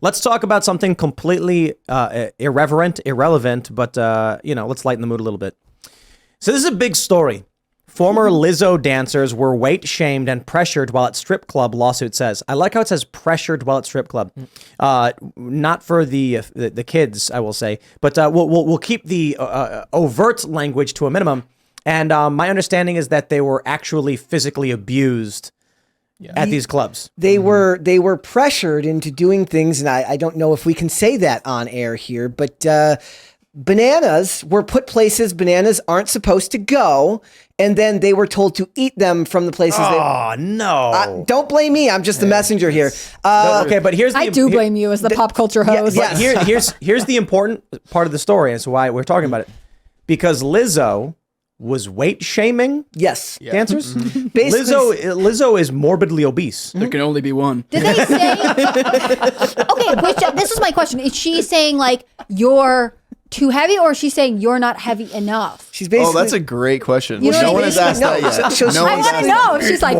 Let's talk about something completely irrelevant, but let's lighten the mood a little bit. So this is a big story. Former Lizzo dancers were weight shamed and pressured while at strip club, lawsuit says. I like how it says pressured while at strip club. Not for the kids, I will say, but we'll keep the overt language to a minimum. And my understanding is that they were actually physically abused at these clubs. They were pressured into doing things, and I don't know if we can say that on air here, but bananas were put places bananas aren't supposed to go, and then they were told to eat them from the places. No! Don't blame me. I'm just the messenger here. Okay, but I do blame you as the pop culture host. Here's the important part of the story. That's why we're talking about it, because Lizzo was weight shaming dancers. Lizzo is morbidly obese. There can only be one. Did they say? Okay, this is my question. Is she saying like you're too heavy, or is she saying you're not heavy enough? She's basically. Oh, that's a great question. You know No what one I has mean? asked that yet. I want to know. If she's like,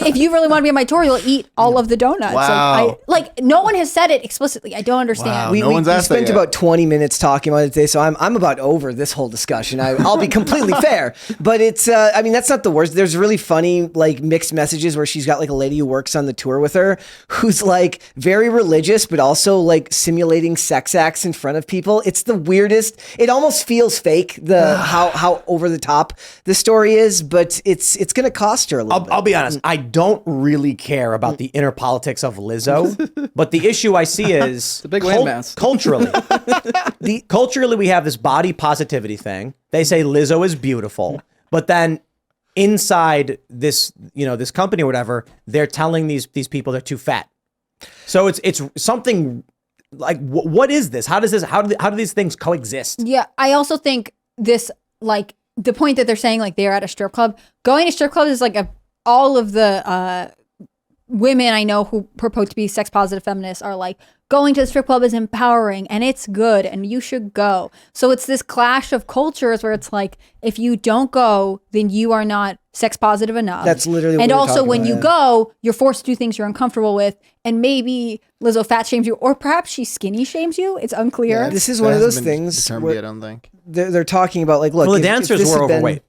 if you really want to be on my tour, you'll eat all of the donuts. Wow. Like no one has said it explicitly. I don't understand. Wow. No one's asked that spent yet. about 20 minutes talking about it today, so I'm about over this whole discussion. I'll be completely fair, but it's that's not the worst. There's really funny like mixed messages where she's got like a lady who works on the tour with her who's like very religious, but also like simulating sex acts in front of people. It's the weirdest. It almost feels fake how over the top the story is, but it's going to cost her a little bit. I'll be honest. I don't really care about the inner politics of Lizzo, but the issue I see is a big landmass. Culturally. Culturally, we have this body positivity thing. They say Lizzo is beautiful, but then inside this, this company or whatever, they're telling these people they're too fat. So it's something. Like, what is this? How do these things coexist? Yeah, I also think this, like, the point that they're saying, like, they're at a strip club. Going to strip clubs is like all of the women I know who purport to be sex positive feminists are like, going to the strip club is empowering and it's good and you should go. So it's this clash of cultures where it's like, if you don't go, then you are not sex positive enough. That's literally what and we're also talking when about, you go, you're forced to do things you're uncomfortable with, and maybe Lizzo fat shames you, or perhaps she skinny shames you. It's unclear. Yeah, this is one of those things determined yet, I don't think. They're talking about like, look, well, the dancers were overweight.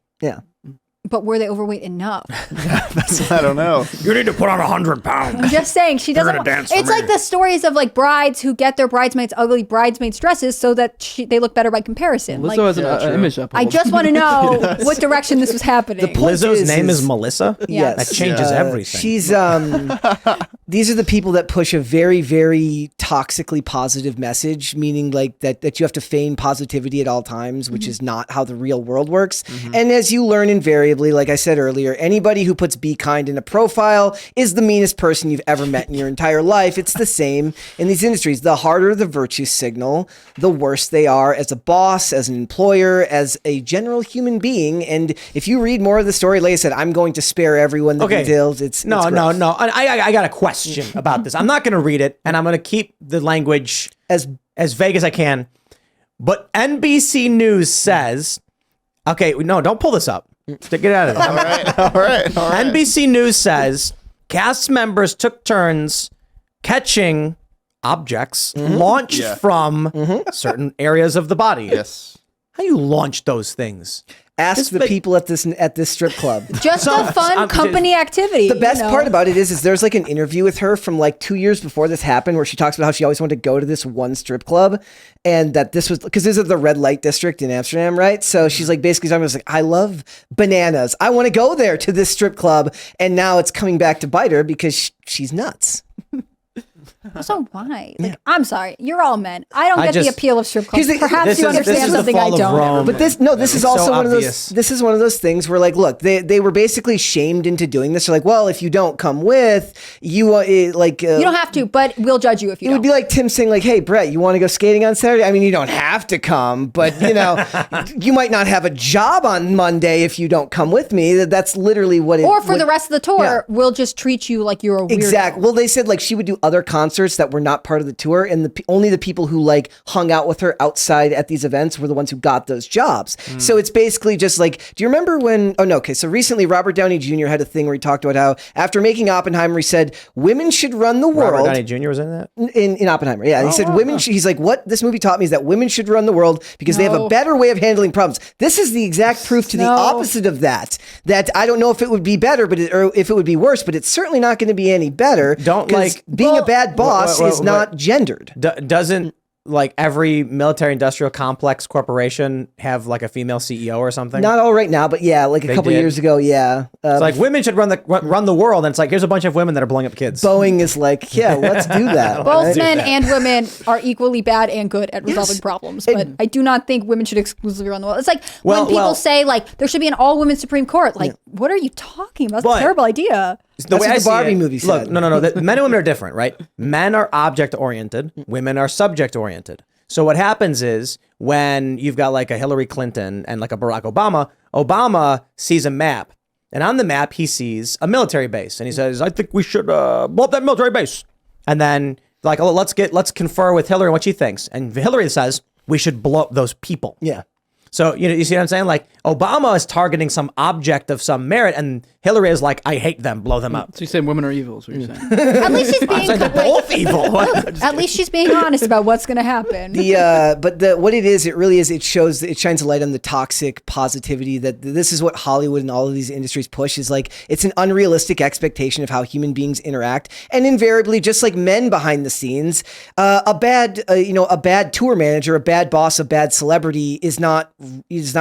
But were they overweight enough? I don't know. You need to put on 100 pounds. I'm just saying, she doesn't. It's like the stories of like brides who get their bridesmaids ugly bridesmaids dresses so that they look better by comparison. Lizzo has an image up. I just want to know what direction this was happening. Lizzo's name is Melissa? Yes. That changes everything. She's, these are the people that push a very, very toxically positive message, meaning like that you have to feign positivity at all times, which is not how the real world works. And as you learn invariably, like I said earlier, anybody who puts be kind in a profile is the meanest person you've ever met in your entire life. It's the same in these industries. The harder the virtue signal, the worse they are as a boss, as an employer, as a general human being. And if you read more of the story, like I said, I'm going to spare everyone the details. No. I got a question about this. I'm not going to read it, and I'm going to keep the language as vague as I can. But NBC News says, okay, no, don't pull this up. Get out of there. All right. NBC News says cast members took turns catching objects launched from certain areas of the body. Yes. How do you launch those things? Ask the people at this strip club. Just a fun company activity. The best part about it is there's like an interview with her from like 2 years before this happened where she talks about how she always wanted to go to this one strip club, and that this was because this is the red light district in Amsterdam, right? So she's like basically talking about like, I love bananas. I want to go there to this strip club, and now it's coming back to bite her because she's nuts. So why? Like, I'm sorry, you're all men. I don't get the appeal of strip clubs. Perhaps you understand something I don't. But this is also one of those. This is one of those things where, like, look, they were basically shamed into doing this. They're like, well, if you don't come with, you you don't have to, but we'll judge you if you. It would be like Tim saying, like, hey, Brett, you want to go skating on Saturday? I mean, you don't have to come, but you might not have a job on Monday if you don't come with me. That's literally what it. Or for the rest of the tour, we'll just treat you like you're a weirdo. Exactly. Well, they said like she would do other concerts concerts that were not part of the tour, and only the people who like hung out with her outside at these events were the ones who got those jobs. So it's basically just like, do you remember when? Oh no, okay. So recently, Robert Downey Jr. had a thing where he talked about how after making Oppenheimer, he said women should run the world. Robert Downey Jr. was in that. In Oppenheimer, yeah. He said women. He's like, what this movie taught me is that women should run the world because they have a better way of handling problems. This is the exact proof to the opposite of that. That I don't know if it would be better, or if it would be worse, but it's certainly not going to be any better. Being a bad boss is not gendered. Doesn't like every military industrial complex corporation have like a female CEO or something? Not all right now, but yeah, like a couple years ago, yeah. It's like women should run the world, and it's like here's a bunch of women that are blowing up kids. Boeing is like, yeah, let's do that. Both men and women are equally bad and good at resolving problems, but I do not think women should exclusively run the world. It's like when people say like there should be an all-women Supreme Court. Like, what are you talking about? That's a terrible idea. The way the Barbie movie said. Look, no. Men and women are different, right? Men are object-oriented. Women are subject-oriented. So what happens is when you've got like a Hillary Clinton and like a Barack Obama, Obama sees a map. And on the map, he sees a military base. And he says, I think we should blow up that military base. And then like, oh, let's confer with Hillary what she thinks. And Hillary says, we should blow up those people. Yeah. So, you see what I'm saying? Like, Obama is targeting some object of some merit, and Hillary is like, I hate them, blow them up. So you're saying women are evil is what you're saying. At least she's being they're both evil. At least she's being honest about what's going to happen. What it is, it really is, it shines a light on the toxic positivity that this is what Hollywood and all of these industries push, is like, it's an unrealistic expectation of how human beings interact. And invariably, just like men behind the scenes, a bad tour manager, a bad boss, a bad celebrity is not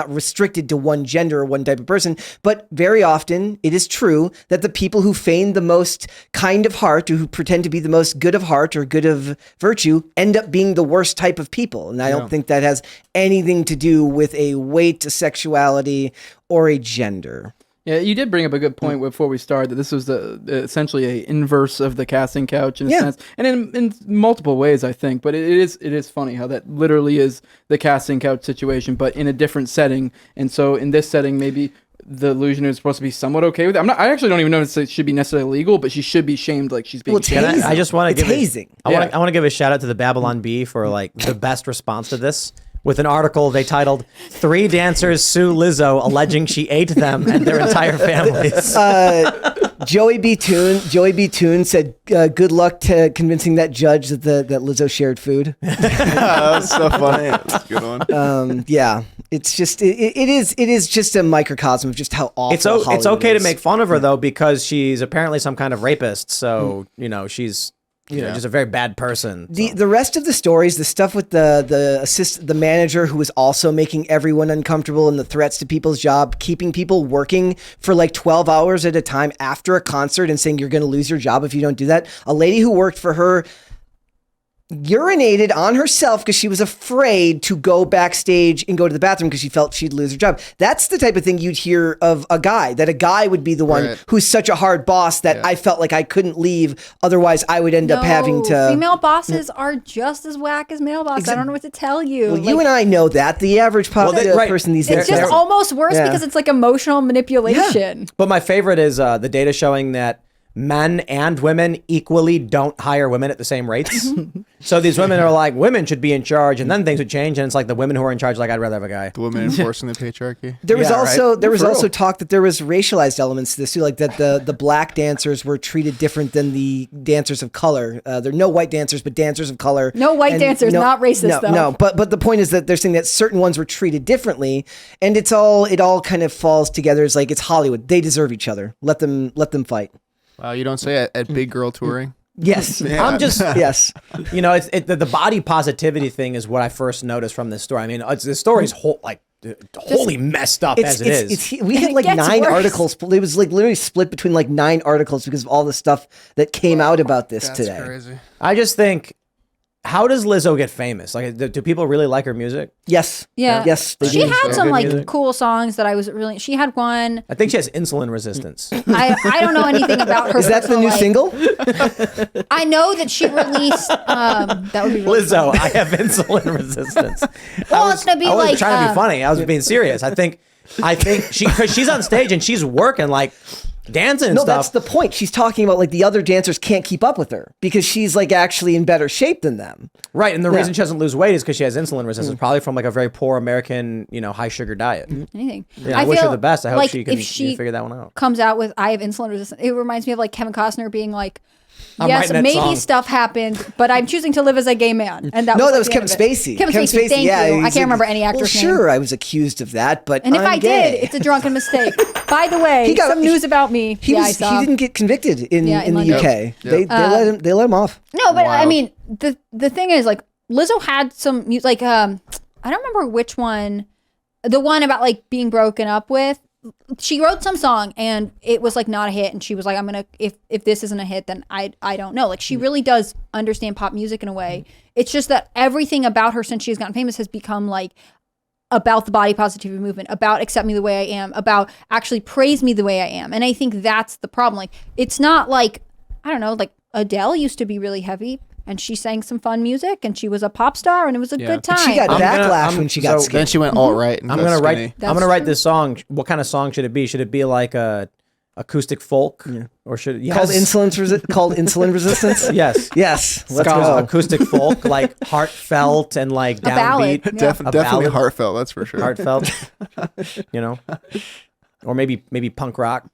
restricted to one gender or one type of person, but very often it is true that the people who feign the most kind of heart, or who pretend to be the most good of heart or good of virtue, end up being the worst type of people. And I don't think that has anything to do with a weight, a sexuality, or a gender. Yeah, you did bring up a good point before we started, that this was essentially a inverse of the casting couch in a sense, and in multiple ways, I think. But it is funny how that literally is the casting couch situation, but in a different setting. And so in this setting, maybe the illusion is supposed to be somewhat okay with it. I actually don't even know if it should be necessarily legal, but she should be shamed like she's being shamed. I just want to give hazing. I want to give a shout out to the Babylon Bee for like the best response to this, with an article they titled 3 dancers sue Lizzo alleging she ate them and their entire families. Joey B. Toon said, good luck to convincing that judge that Lizzo shared food. That's so funny. That's a good one. Yeah. It's just it is just a microcosm of just how awful it's okay is. to make fun of her though, because she's apparently some kind of rapist, so she's just a very bad person. The rest of the stories, the stuff with the manager who was also making everyone uncomfortable, and the threats to people's job, keeping people working for like 12 hours at a time after a concert and saying you're going to lose your job if you don't do that. A lady who worked for her urinated on herself because she was afraid to go backstage and go to the bathroom because she felt she'd lose her job. That's the type of thing you'd hear of a guy would be the one who's such a hard boss that I felt like I couldn't leave. Otherwise, I would end up having to. Female bosses are just as whack as male bosses. I don't know what to tell you. Well, you and I know that. The average person these days. It's just almost worse because it's like emotional manipulation. Yeah. But my favorite is the data showing that men and women equally don't hire women at the same rates. So these women are like, women should be in charge, and then things would change, and it's like the women who are in charge, like, I'd rather have a guy. The women enforcing the patriarchy. There was also talk that there was racialized elements to this too, like that the black dancers were treated different than the dancers of color. There are no white dancers, but dancers of color. No white dancers, not racist though. No, but the point is that they're saying that certain ones were treated differently, and it all kind of falls together. It's like, it's Hollywood. They deserve each other. Let them fight. Wow, you don't say at big girl touring? Yes. Yeah. I'm just, yes. The body positivity thing is what I first noticed from this story. I mean, the story's wholly messed up as it is. We had like 9 articles. It was like literally split between like 9 articles because of all the stuff that came out about this today. That's crazy. I just think, how does Lizzo get famous? Like, do people really like her music? Yes. Yeah. Yes. She had some like cool songs that I was really. She had one. I think she has insulin resistance. I don't know anything about her. Is that the new single? I know that she released. That would be really Lizzo, funny. I have insulin resistance. Well, it's gonna be I wasn't like trying to be funny. I was being serious. I think because she's on stage and she's working like dancing and No, stuff. that's the point. She's talking about like the other dancers can't keep up with her because she's like actually in better shape than them. Right, and the reason she doesn't lose weight is because she has insulin resistance, probably from like a very poor American, high sugar diet. Anything. Yeah, I wish her feel the best. I hope like she can if she figure that one out. comes out with I have insulin resistance, it reminds me of like Kevin Costner being like, I'm yes, writing that maybe song. stuff happened, but I'm choosing to live as a gay man. And that No, was, that like, was the Kevin end of it. Spacey. Kevin Spacey, thank you. I he's can't remember any actor's name. Sure, I was accused of that, but And if I'm I gay. did, it's a drunken mistake. By the way, some news about me. He I saw. he didn't get convicted in the London. UK. Yep. They let him off. No, but I Wild. mean, the thing is, like, Lizzo had some like I don't remember which one, the one about like being broken up with. She wrote some song and it was like not a hit, and she was like, I'm gonna if this isn't a hit, then I don't know. Like, she really does understand pop music in a way. It's just that everything about her since she's gotten famous has become like about the body positivity movement, about accept me the way I am, about actually praise me the way I am. And I think that's the problem. Like, it's not like, I don't know, like Adele used to be really heavy and she sang some fun music and she was a pop star and it was a good time. She got I'm gonna- backlash I'm- when she got so- skinny. Then she went alt right. I'm gonna write. I'm That's gonna write true. this song. What kind of song should it be? Should it be like a acoustic folk, or should it Called insulin resistance. Yes. Yes. Let's Ska, go. acoustic folk, like heartfelt and like ballad. downbeat, Yeah. A Definitely ballad. heartfelt. That's for sure. heartfelt, or maybe punk rock.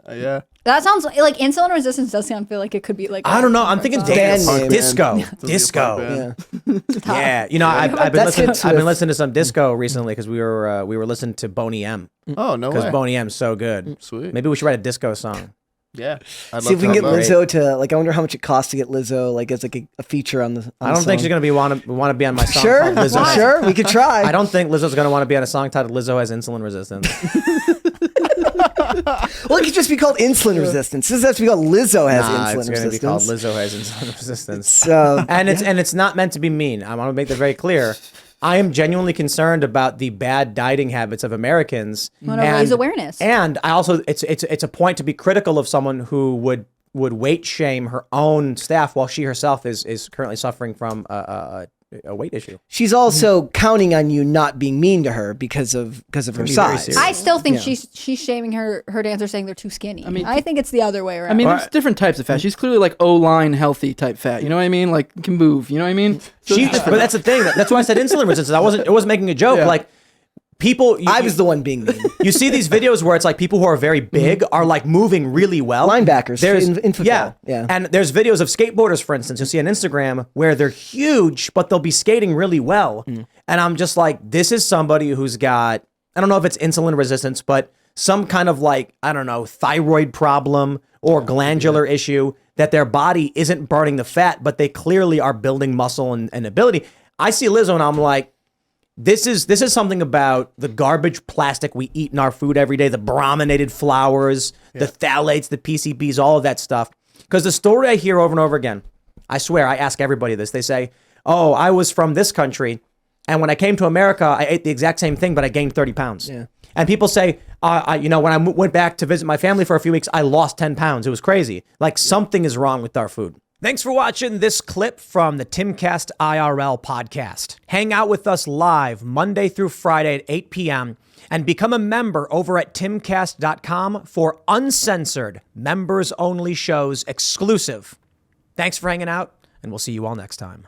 Yeah. That sounds like insulin resistance does sound feel like it could be like I don't know. I'm thinking dance, Band name. disco, Doesn't be a disco. punk band. Yeah, I've been That's hits I've been with- listening to some disco recently because we were listening to Boney M Oh, no because way. Boney M's so good. Sweet. Maybe we should write a disco song. Yeah. I'd See if we love can to get help out. Lizzo to like. I wonder how much it costs to get Lizzo like as like a feature on the. I don't think she's gonna want to be on my song. Sure, called Lizzo. sure. We could try. I don't think Lizzo's gonna want to be on a song titled "Lizzo Has Insulin Resistance." Well, it could just be called insulin resistance. This has to be called Lizzo has Nah, insulin it's gonna resistance. be called "Lizzo Has Insulin Resistance." So and it's not meant to be mean. I want to make that very clear. I am genuinely concerned about the bad dieting habits of Americans. Want to raise awareness. And I also it's a point to be critical of someone who would weight shame her own staff while she herself is currently suffering from a weight issue. she's also counting on you not being mean to her because of her be very size. serious. I still think she's shaming her dancers, saying they're too skinny. I think it's the other way around. I mean, there's different types of fat. She's clearly like O-line healthy type fat. You know what I mean? Like can move. You know what I mean? So But that's the thing. That's why I said insulin resistance. It wasn't making a joke. Yeah. Like people, I was the one being mean. You see these videos where it's like people who are very big are like moving really well. Linebackers in football. Yeah. Yeah. And there's videos of skateboarders, for instance, you'll see on Instagram where they're huge, but they'll be skating really well. And I'm just like, this is somebody who's got, I don't know if it's insulin resistance, but some kind of like, I don't know, thyroid problem or glandular issue that their body isn't burning the fat, but they clearly are building muscle and ability. I see Lizzo and I'm like, this is something about the garbage plastic we eat in our food every day, the brominated flours, the phthalates, the PCBs, all of that stuff. Because the story I hear over and over again, I swear, I ask everybody this. They say, oh, I was from this country, and when I came to America, I ate the exact same thing, but I gained 30 pounds. Yeah. And people say, when I went back to visit my family for a few weeks, I lost 10 pounds. It was crazy. Like something is wrong with our food. Thanks for watching this clip from the Timcast IRL podcast. Hang out with us live Monday through Friday at 8 p.m. and become a member over at timcast.com for uncensored, members-only shows exclusive. Thanks for hanging out, and we'll see you all next time.